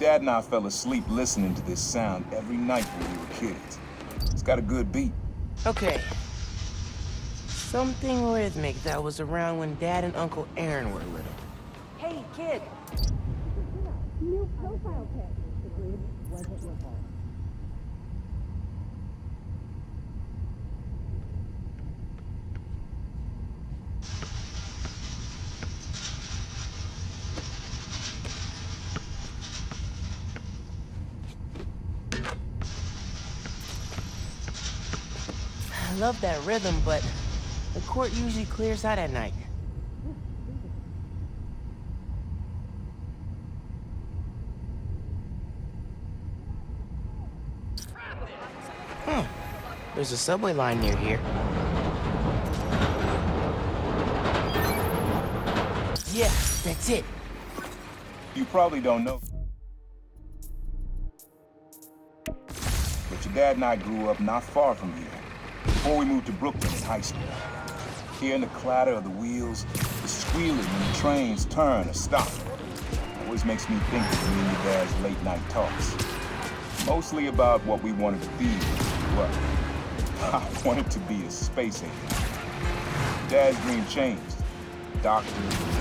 Dad and I fell asleep listening to this sound every night when we were kids. It's got a good beat. Okay. Something rhythmic that was around when Dad and Uncle Aaron were little. Hey, kid. New profile pic. The grid wasn't working. I love that rhythm, but the court usually clears out at night. There's a subway line near here. Yeah, that's it. You probably don't know, but your dad and I grew up not far from here, before we moved to Brooklyn in high school. Hearing the clatter of the wheels, the squealing when the trains turn or stop, always makes me think of me and your dad's late night talks. Mostly about what we wanted to be when we grew up. I wanted to be a space agent. Dad's dream changed. Doctor,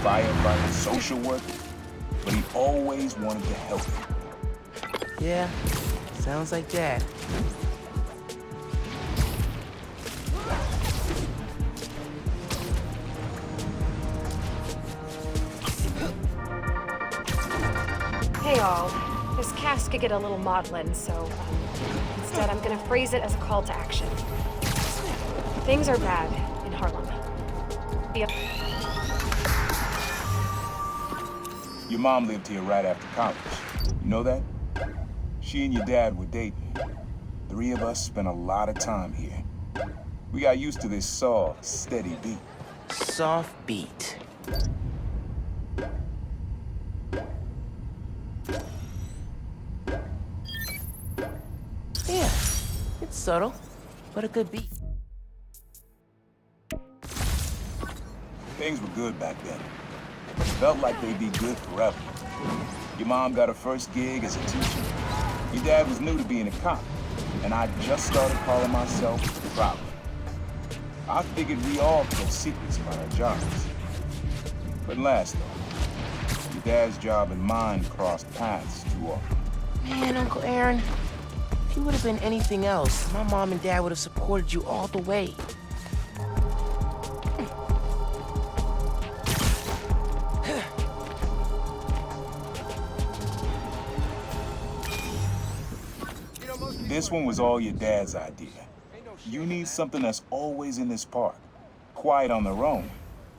firefighter, social worker. But he always wanted to help you. Yeah, sounds like Dad. Hey all. This cast could get a little maudlin, so instead I'm gonna phrase it as a call to action. Things are bad in Harlem. Yep. Your mom lived here right after college. You know that? She and your dad were dating. 3 of us spent a lot of time here. We got used to this soft, steady beat. Soft beat. Yeah, it's subtle, but a good beat. Things were good back then. Felt like they'd be good forever. Your mom got her first gig as a teacher. Your dad was new to being a cop, and I just started calling myself proud. I figured we all kept secrets about our jobs. But last though, your dad's job and mine crossed paths too often. Man, Uncle Aaron, if you would have been anything else, my mom and dad would have supported you all the way. This one was all your dad's idea. You need something that's always in this park. Quiet on their own,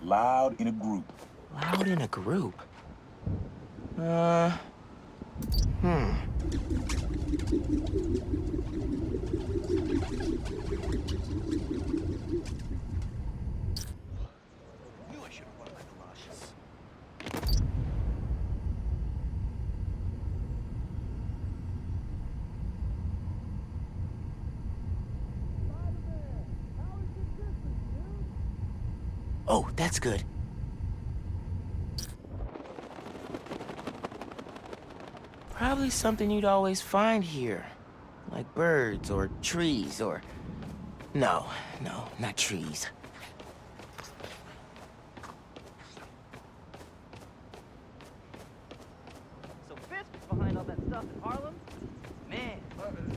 loud in a group. Loud in a group? Oh, that's good. Probably something you'd always find here. Like birds or trees or... No, not trees. So Fisk is behind all that stuff in Harlem? Man.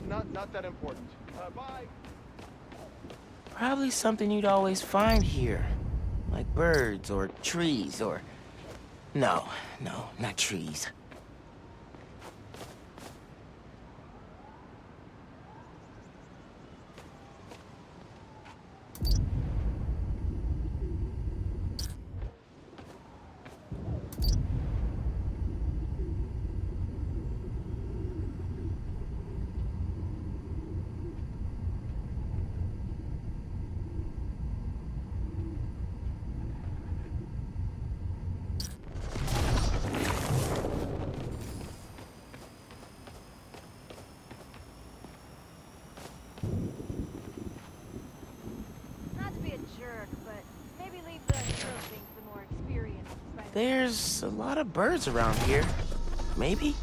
Not that important. Bye. Probably something you'd always find here. Like birds or trees or... No, not trees. There's a lot of birds around here. Maybe?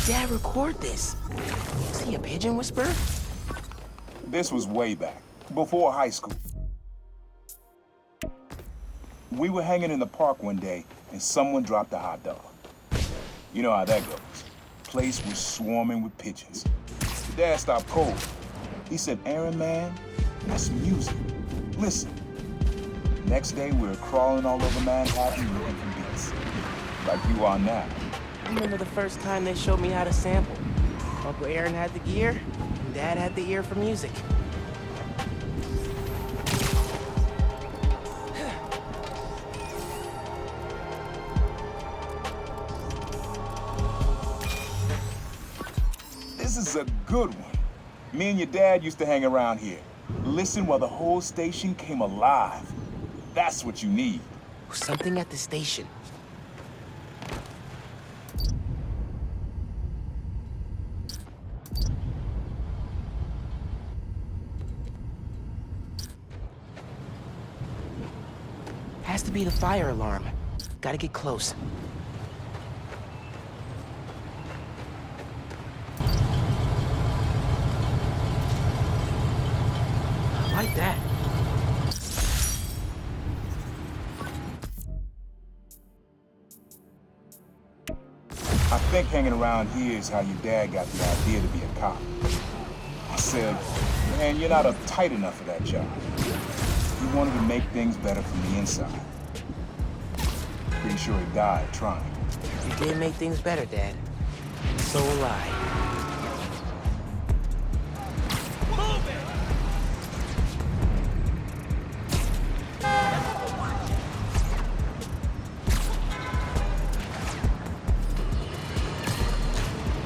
Dad record this? Is he a pigeon whisperer? This was way back, before high school. We were hanging in the park one day, and someone dropped a hot dog. You know how that goes. Place was swarming with pigeons. The dad stopped cold. He said, "Aaron, man, that's music. Listen." Next day, we were crawling all over Manhattan looking for beats. Like you are now. I remember the first time they showed me how to sample. Uncle Aaron had the gear, and Dad had the ear for music. This is a good one. Me and your dad used to hang around here. Listen while the whole station came alive. That's what you need. Something at the station. Has to be the fire alarm. Gotta get close. I like that. I think hanging around here is how your dad got the idea to be a cop. I said, "Man, you're not uptight enough for that job." He wanted to make things better from the inside. Pretty sure he died trying. You did make things better, Dad. So will I.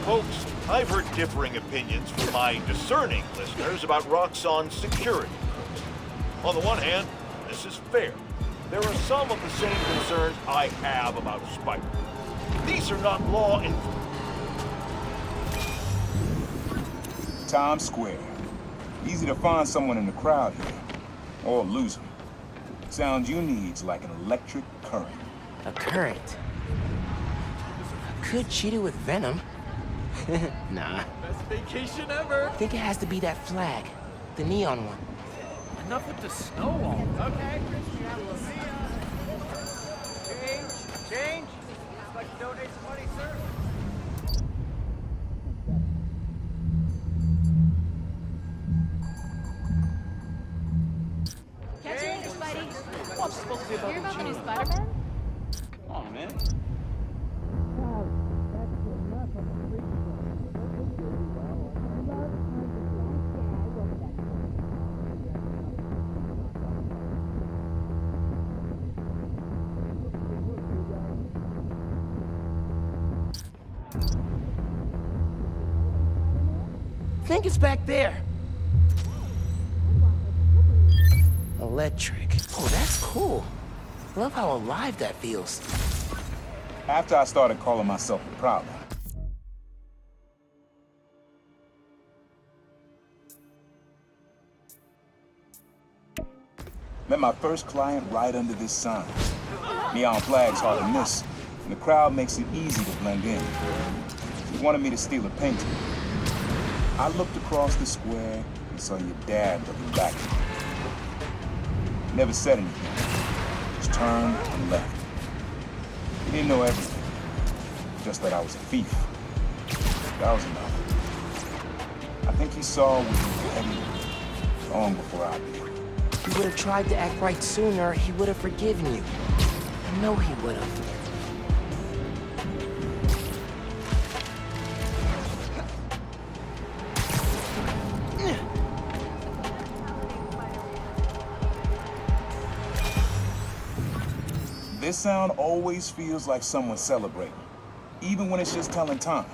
Folks, I've heard differing opinions from my discerning listeners about Roxxon's security. On the one hand, this is fair. There are some of the same concerns I have about Spike. These are not law and... Times Square. Easy to find someone in the crowd here. Or lose them. Sound you need's like an electric current. A current. Could cheat it with venom. Nah. Best vacation ever. I think it has to be that flag. The neon one. Enough with the snow all. Okay. Change. I'd like to donate some money, sir. Catch you later, Spidey. What's supposed to be about Hear about the new June? Spider-Man? Come on, man. I think it's back there. Electric. Oh, that's cool. Love how alive that feels. After I started calling myself the problem. Met my first client right under this sign. Neon flag's hard to miss, and the crowd makes it easy to blend in. He wanted me to steal a painting. I looked across the square and saw your dad looking back at me. He never said anything, just turned and left. He didn't know everything, just that I was a thief. That was enough. I think he saw what he was heading long before I did. If he would have tried to act right sooner, he would have forgiven you. I know he would have. This sound always feels like someone celebrating, even when it's just telling time.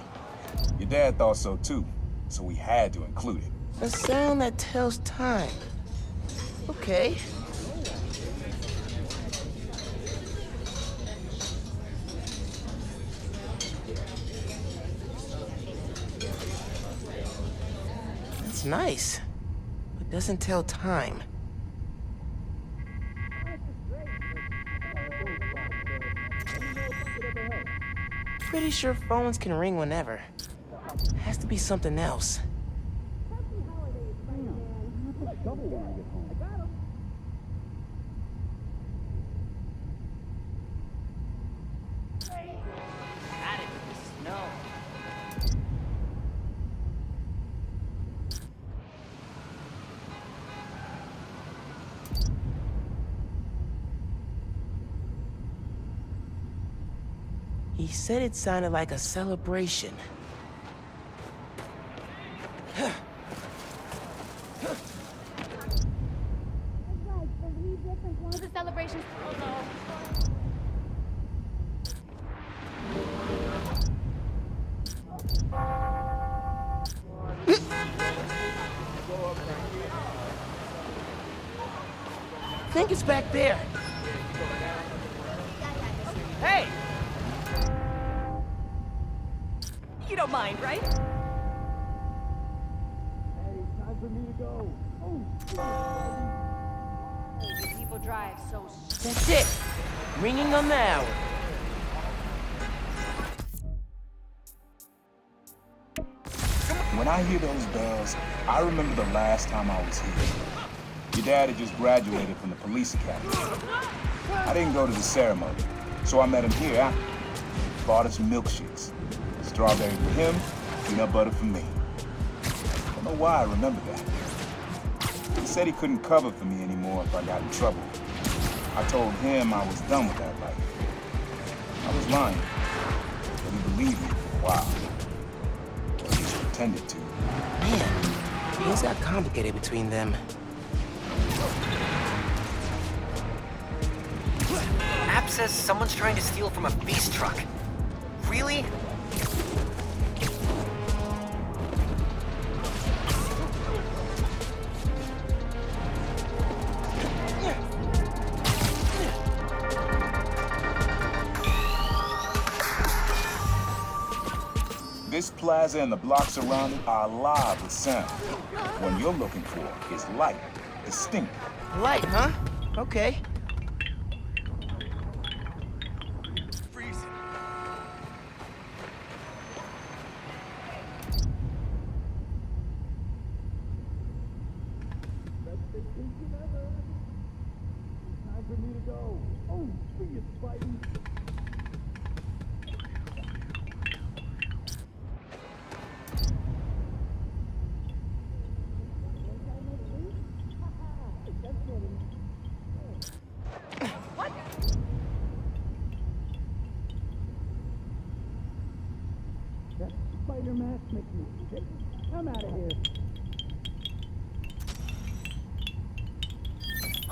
Your dad thought so too, so we had to include it. A sound that tells time. Okay. It's nice, but doesn't tell time. Pretty sure phones can ring whenever. Has to be something else. Happy holidays, Spider-Man. Double when I get home. I got him. Out of the snow. He said it sounded like a celebration. That's right, 3 different ones of celebrations. Oh no. I think it's back there. Hey! You don't mind, right? Hey, time for me to go. People drive so That's it. Ringing on the hour. When I hear those bells, I remember the last time I was here. Your dad had just graduated from the police academy. I didn't go to the ceremony, so I met him here after. Bought us milkshakes. Strawberry for him, peanut butter for me. Don't know why I remember that. He said he couldn't cover for me anymore if I got in trouble. I told him I was done with that life. I was lying, but he believed me for a while. Or at least pretended to. Man, things got complicated between them. App says someone's trying to steal from a beast truck. Really? This plaza and the blocks around it are alive with sound. What you're looking for is light, distinct. Light, huh? Okay. Time for me to go. Oh, see you, Spidey. That spider mask makes me sick. I'm out of here.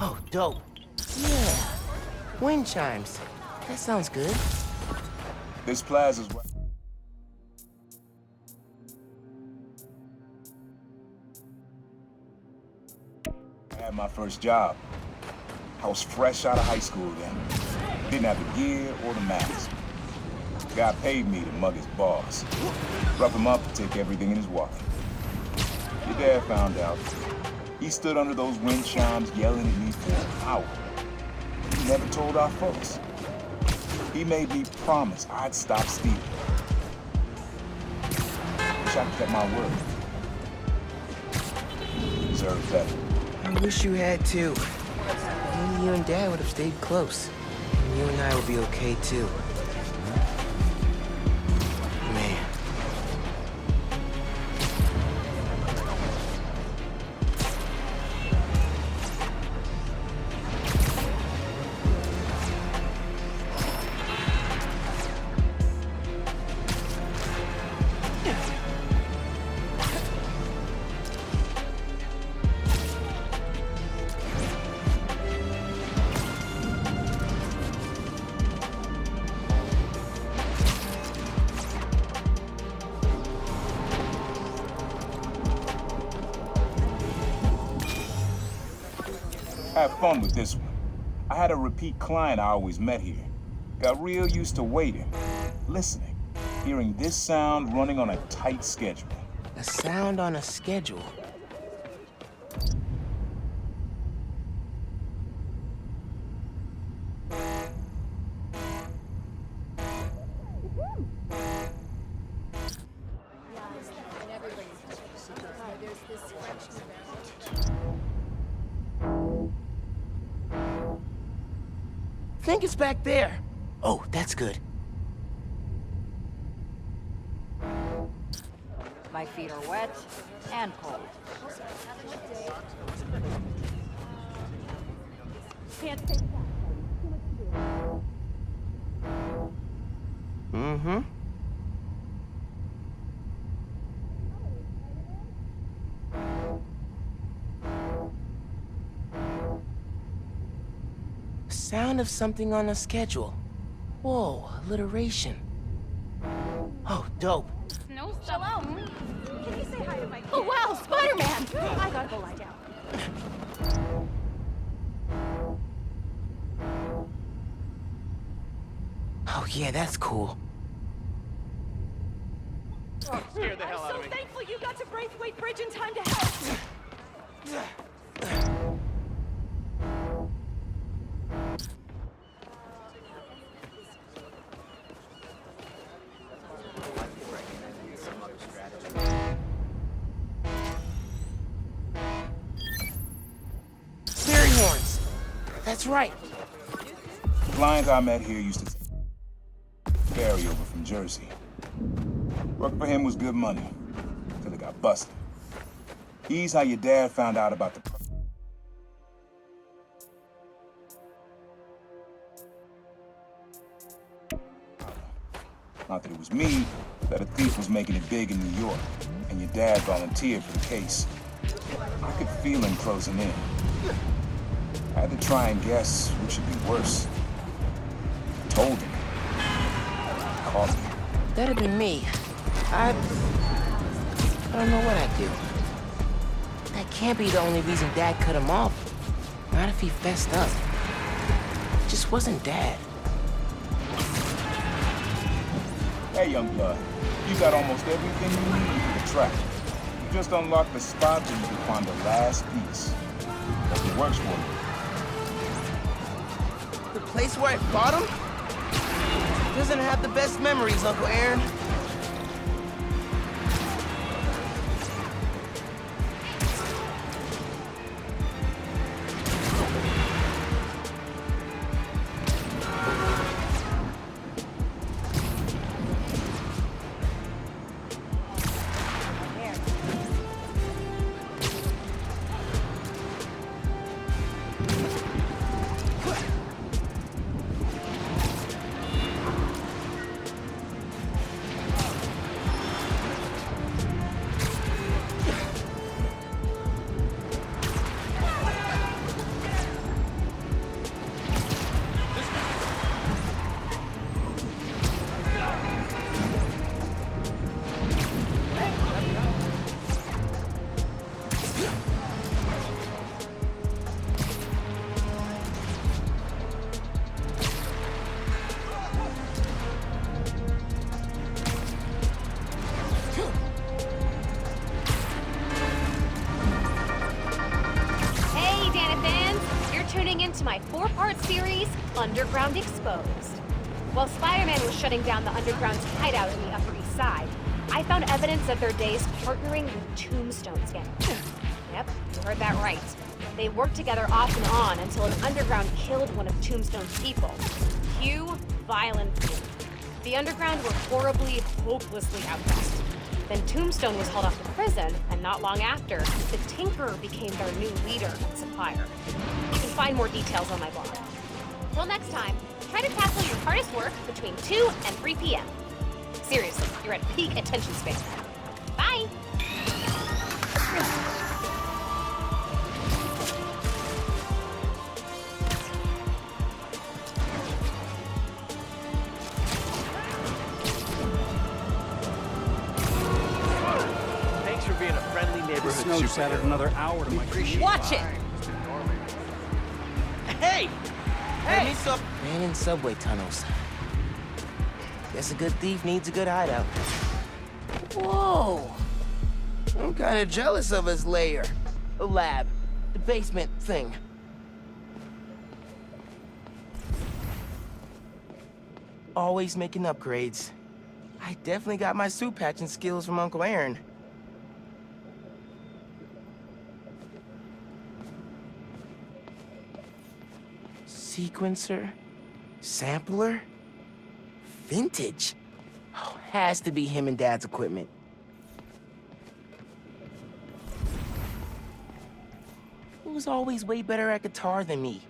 Oh, dope. Yeah. Wind chimes. That sounds good. This plaza's where I had my first job. I was fresh out of high school then. Didn't have the gear or the mask. Guy paid me to mug his boss. Rough him up and take everything in his wallet. Your dad found out. He stood under those wind chimes yelling at me for an hour. He never told our folks. He made me promise I'd stop stealing. Wish I kept my word. Deserve better. I wish you had too. Maybe you and Dad would have stayed close. And you and I would be okay too. Man. Have fun with this one. I had a repeat client I always met here. Got real used to waiting, listening, hearing this sound running on a tight schedule. A sound on a schedule. think it's back there. Oh, that's good. My feet are wet and cold. Can't take that. Too much to do. Mm-hmm. Sound of something on a schedule. Whoa, alliteration. Oh, dope. No, Shalom. Can you say hi to my kid? Oh, wow, Spider-Man! I gotta go lie down. Oh, yeah, that's cool. Scared the hell out I'm of so me. thankful you got to Braithwaite Bridge in time to help. Fairy horns. That's right. The client I met here used to ferry over from Jersey. Work for him was good money, till it got busted. He's how your dad found out about the... Not that it was me, that a thief was making it big in New York, and your dad volunteered for the case. I could feel him closing in. I had to try and guess which should be worse. I told him. Caught me. That'd be me. I don't know what I'd do. That can't be the only reason Dad cut him off. Not if he fessed up. It just wasn't Dad. Hey, young blood. You got almost everything you need for the track. You just unlocked the spot where you can find the last piece. Hope it works for you. The place where I fought him doesn't have the best memories, Uncle Aaron. To my 4-part series, Underground Exposed. While Spider-Man was shutting down the Underground's hideout in the Upper East Side, I found evidence of their days partnering with Tombstone's gang. Yep, you heard that right. They worked together off and on until an Underground killed one of Tombstone's people. Cue violent feud. The Underground were horribly, hopelessly outcast. Then Tombstone was hauled off to prison, and not long after, the Tinkerer became their new leader and supplier. You can find more details on my blog. Till next time, try to tackle your hardest work between 2 and 3 p.m. Seriously, you're at peak attention span. Bye! Thanks for being a friendly neighborhood Snow just added another hour to my commute. Watch it! Hey! Hey! Man in subway tunnels. Guess a good thief needs a good hideout. Whoa! I'm kinda jealous of his lair. The lab. The basement thing. Always making upgrades. I definitely got my suit patching skills from Uncle Aaron. Sequencer? Sampler? Vintage? Oh, has to be him and Dad's equipment. He was always way better at guitar than me.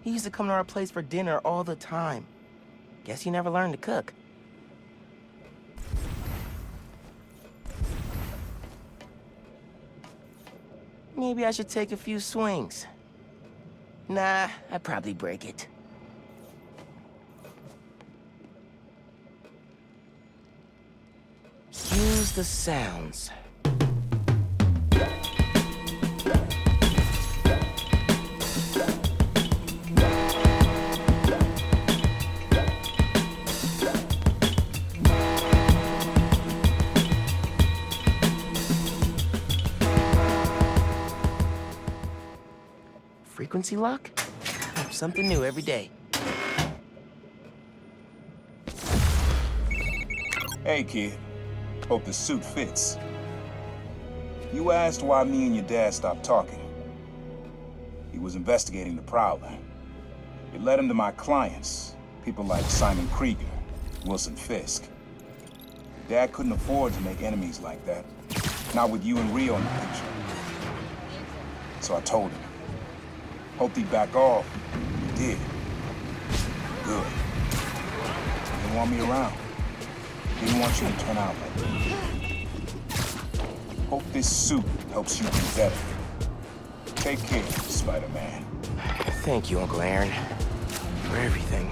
He used to come to our place for dinner all the time. Guess he never learned to cook. Maybe I should take a few swings. Nah, I'd probably break it. Use the sounds. Frequency lock? Something new every day. Hey, kid. Hope the suit fits. You asked why me and your dad stopped talking. He was investigating the Prowler. It led him to my clients, people like Simon Krieger, Wilson Fisk. Dad couldn't afford to make enemies like that, not with you and Rio in the picture. So I told him. Hoped he'd back off. He did. Good. He didn't want me around. Didn't want you to turn out like that. Hope this suit helps you be better. Take care, Spider-Man. Thank you, Uncle Aaron, for everything.